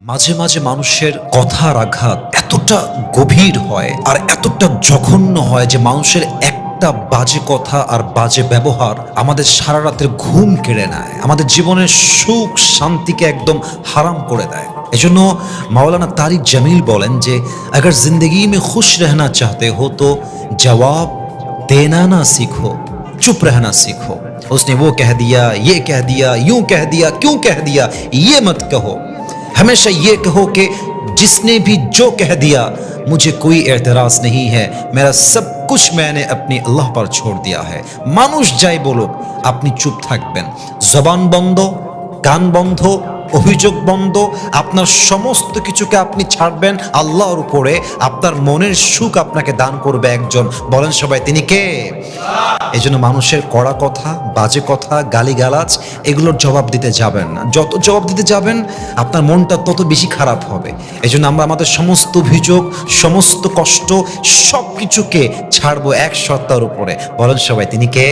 মাঝে মাঝে মানুষের কথার আঘাত এতটা গভীর হয় আর এতটা জঘন্য হয় যে মানুষের একটা বাজে কথা আর বাজে ব্যবহার আমাদের সারা রাতের ঘুম কেড়ে নেয়, আমাদের জীবনের সুখ শান্তিকে একদম হারাম করে দেয়। এজন্য মাওলানা তারিক জামিল বলেন যে अगर जिंदगी में खुश रहना चाहते हो तो जवाब देना ना सीखो, चुप रहना सीखो। उसने वो कह दिया, ये कह दिया, यूं कह दिया, क्यों कह दिया, ये मत कहो। हमेशा ये कहो कि जिसने भी जो कह दिया मुझे कोई एतराज नहीं है, मेरा सब कुछ मैंने अपने अल्लाह पर छोड़ दिया है। মানুষ যাই বলুক আপনি চুপ থাকবেন, জবান বন্ধ, কান বন্ধ, অভিযোগ বন্ধ, আপনার সমস্ত কিছুকে আপনি ছাড়বেন আল্লাহর উপরে। আপনার মনের সুখ আপনাকে দান করবে একজন, বলেন সবাই তিনি কে? এই জন্য মানুষের কড়া কথা, বাজে কথা, গালিগালাজ এগুলোর জবাব দিতে যাবেন না। যত জবাব দিতে যাবেন আপনার মনটা তত বেশি খারাপ হবে। এই জন্য আমরা আমাদের সমস্ত অভিযোগ, সমস্ত কষ্ট সব কিছুকে ছাড়বো এক সত্তার উপরে, বলেন সবাই তিনি কে?